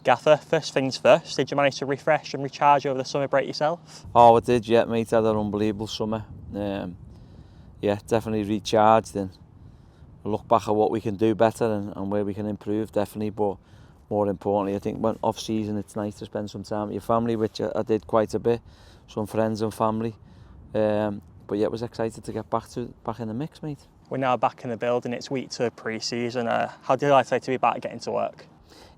Gaffer, first things first, did you manage to refresh and recharge over the summer break yourself? Oh, I did, yeah, mate. I had an unbelievable summer. Yeah, definitely recharged and look back at what we can do better and where we can improve, definitely. But more importantly, I think when off season, it's nice to spend some time with your family, which I did quite a bit, some friends and family. But yeah, I was excited to get back in the mix, mate. We're now back in the building. It's week 2 of pre-season. How delighted to be back getting to work?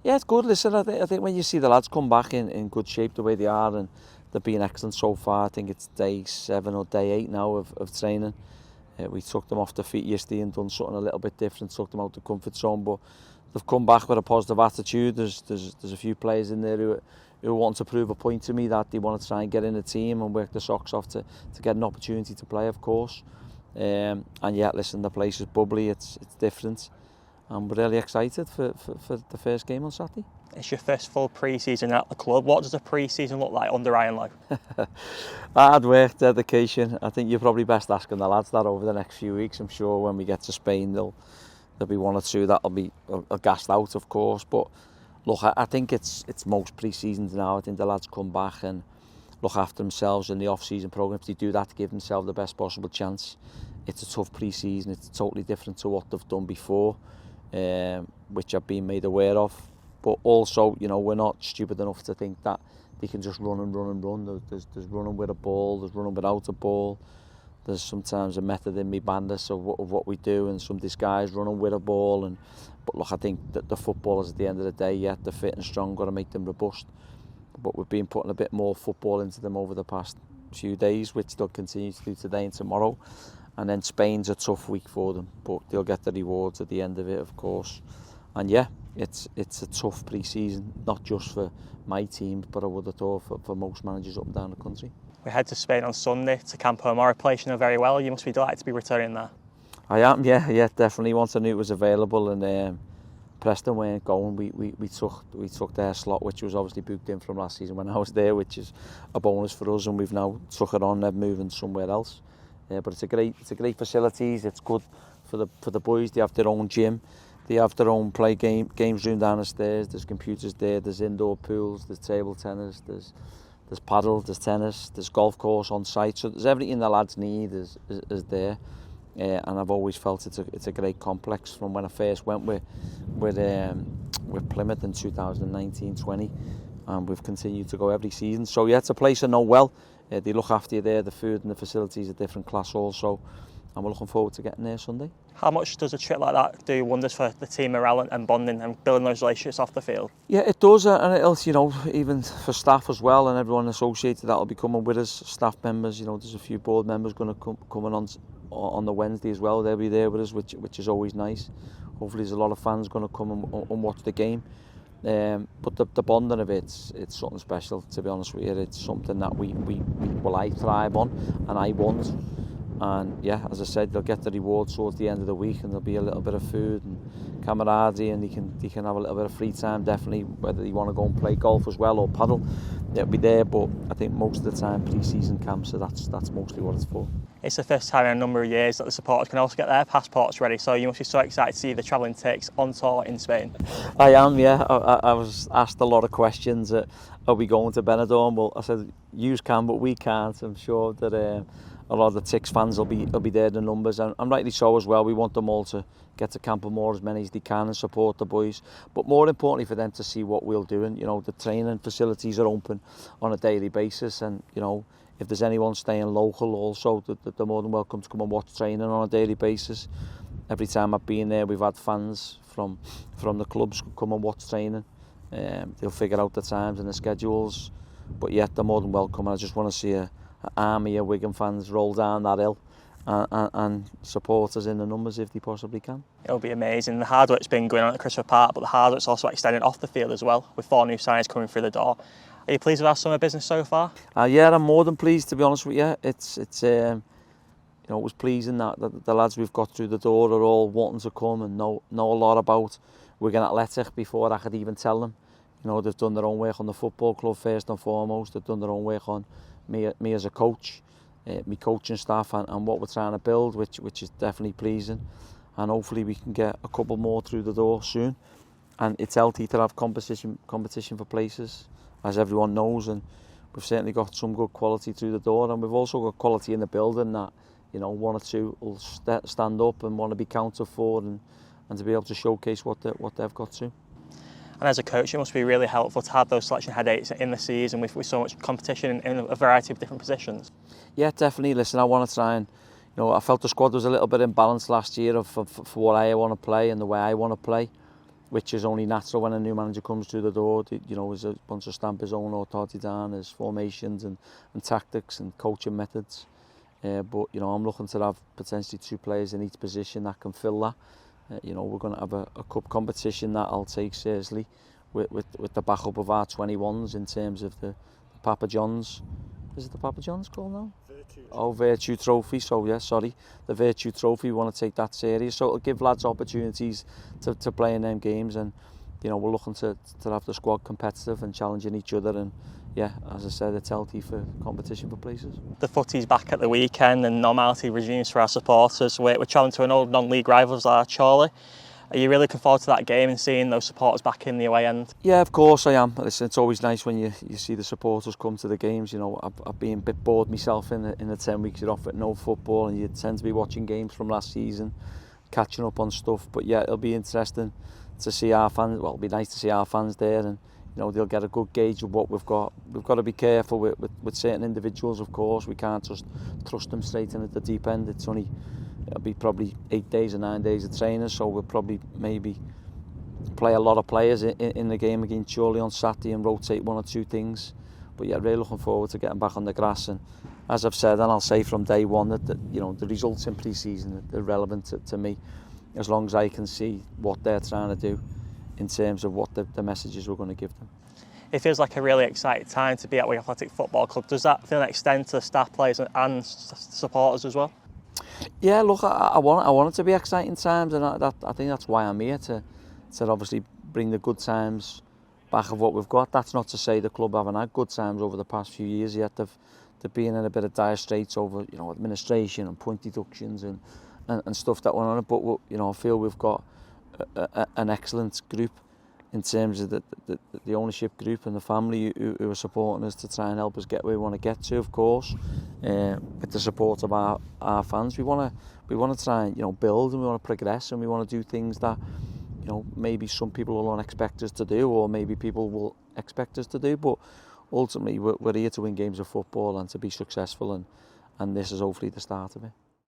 Yeah, it's good. Listen, I think when you see the lads come back in good shape the way they are, and they've been excellent so far. I think it's day 7 or day 8 now of training. We took them off the feet yesterday and done something a little bit different, took them out the comfort zone, but they've come back with a positive attitude. There's a few players in there who want to prove a point to me that they want to try and get in the team and work their socks off to get an opportunity to play, of course. And yeah, listen, the place is bubbly, it's different. And we're really excited for the first game on Saturday. It's your first full pre-season at the club. What does a pre-season look like under Ryan Lowe? Hard work, dedication. I think you're probably best asking the lads that over the next few weeks. I'm sure when we get to Spain, there'll be 1 or 2 that'll be gassed out, of course. But look, I think it's most pre-seasons now. I think the lads come back and look after themselves in the off-season programs. They do that to give themselves the best possible chance. It's a tough pre-season. It's totally different to what they've done before, which I've been made aware of. But also, you know, we're not stupid enough to think that they can just run and run and run. There's running with a ball, there's running without a ball. There's sometimes a method in me madness of what we do, and some guys running with a ball. But look, I think that the footballers at the end of the day, yeah, they're fit and strong, got to make them robust. But we've been putting a bit more football into them over the past few days, which they'll continue to do today and tomorrow. And then Spain's a tough week for them, but they'll get the rewards at the end of it, of course. And yeah, it's a tough pre-season, not just for my team, but I would have thought for most managers up and down the country. We head to Spain on Sunday to Campoamor, a place you know very well. You must be delighted to be returning there. I am, yeah, definitely. Once I knew it was available, and Preston weren't going, we took their slot, which was obviously booked in from last season when I was there, which is a bonus for us, and we've now took it on. They're moving somewhere else. But it's a great facilities. It's good for the boys. They have their own gym. They have their own games room down the stairs. There's computers there. There's indoor pools. There's table tennis. There's paddle. There's tennis. There's golf course on site. So there's everything the lads need is there. And I've always felt it's a great complex. From when I first went with Plymouth in 2019-20, and we've continued to go every season. So yeah, it's a place I know well. They look after you there. The food and the facilities are different class also, and we're looking forward to getting there Sunday. How much does a trip like that do wonders for the team morale and bonding and building those relationships off the field? Yeah, it does, and it'll, you know, even for staff as well, and everyone associated that'll be coming with us, staff members. You know, there's a few board members going to coming on the Wednesday as well. They'll be there with us, which is always nice. Hopefully, there's a lot of fans going to come and watch the game. But the bonding of it's something special, to be honest with you. It's something that I thrive on and I want. And yeah, as I said, they'll get the rewards towards the end of the week, and there'll be a little bit of food and camaraderie, and they can have a little bit of free time, definitely, whether they want to go and play golf as well or paddle. They'll be there, but I think most of the time pre-season camps, so that's mostly what it's for. It's the first time in a number of years that the supporters can also get their passports ready, so you must be so excited to see the travelling Turks on tour in Spain. I am, yeah. I was asked a lot of questions. Are we going to Benidorm? Well, I said, yous can, but we can't. I'm sure that a lot of the Tix fans will be there in numbers, and rightly so as well. We want them all to get to Campoamor, as many as they can, and support the boys. But more importantly, for them to see what we'll do. And, you know, the training facilities are open on a daily basis, and, you know, if there's anyone staying local also, they're more than welcome to come and watch training on a daily basis. Every time I've been there, we've had fans from the clubs come and watch training. They'll figure out the times and the schedules, but yet they're more than welcome. I just want to see an army of Wigan fans roll down that hill and support us in the numbers if they possibly can. It'll be amazing. The hard work's been going on at Christopher Park, but the hard work's also extending off the field as well, with 4 new signings coming through the door. Are you pleased with our summer business so far? Yeah, I'm more than pleased, to be honest with you. It's you know, it was pleasing that the lads we've got through the door are all wanting to come and know a lot about Wigan Athletic before I could even tell them. You know, they've done their own work on the football club first and foremost. They've done their own work on me as a coach, me coaching staff, and what we're trying to build, which is definitely pleasing. And hopefully we can get a couple more through the door soon. and it's healthy to have competition for places, as everyone knows, and we've certainly got some good quality through the door, and we've also got quality in the building that, you know, one or two will stand up and want to be counted for, and to be able to showcase what they've got to. And as a coach, it must be really helpful to have those selection headaches in the season with so much competition in a variety of different positions. Yeah, definitely. Listen, I want to try and, you know, I felt the squad was a little bit imbalanced last year for what I want to play and the way I want to play, which is only natural when a new manager comes through the door. You know, there's a bunch of stamp his own authority down, his formations and tactics and coaching methods. But, you know, I'm looking to have potentially 2 players in each position that can fill that. You know, we're going to have a cup competition that I'll take seriously with the backup of our 21s in terms of the Papa John's. Is it the Papa John's called now? Virtue Trophy. So yeah, sorry, the Virtue Trophy. We want to take that serious. So it'll give lads opportunities to play in them games, and you know, we're looking to have the squad competitive and challenging each other, and yeah, as I said, it's healthy for competition for places. The footy's back at the weekend and normality resumes for our supporters. We're travelling to an old non-league rivals, Chorley. Are you really looking forward to that game and seeing those supporters back in the away end? Yeah, of course I am. Listen, it's always nice when you see the supporters come to the games. You know, I've been a bit bored myself in the 10 weeks you're off with no football, and you tend to be watching games from last season, catching up on stuff. But yeah, it'll be interesting to see our fans. Well, it'll be nice to see our fans there, and you know, they'll get a good gauge of what we've got. We've got to be careful with certain individuals, of course. We can't just thrust them straight in at the deep end. It'll be probably 8 days or 9 days of training, so we'll probably maybe play a lot of players in the game against Chorley on Saturday and rotate 1 or 2 things. But yeah, really looking forward to getting back on the grass. And as I've said, and I'll say from day one, that you know, the results in pre-season are relevant to me, as long as I can see what they're trying to do in terms of what the messages we're going to give them. It feels like a really exciting time to be at Wigan Athletic Football Club. Does that feel an extent to the staff, players and supporters as well? Yeah, look, I want it to be exciting times, and I think that's why I'm here, to obviously bring the good times back of what we've got. That's not to say the club haven't had good times over the past few years yet. They've been in a bit of dire straits over, you know, administration and point deductions and stuff that went on. But you know, I feel we've got an excellent group in terms of the ownership group and the family who are supporting us to try and help us get where we want to get to, of course, with the support of our fans. We want to try and, you know, build, and we want to progress, and we want to do things that, you know, maybe some people will not expect us to do, or maybe people will expect us to do, but ultimately we're here to win games of football and to be successful, and this is hopefully the start of it.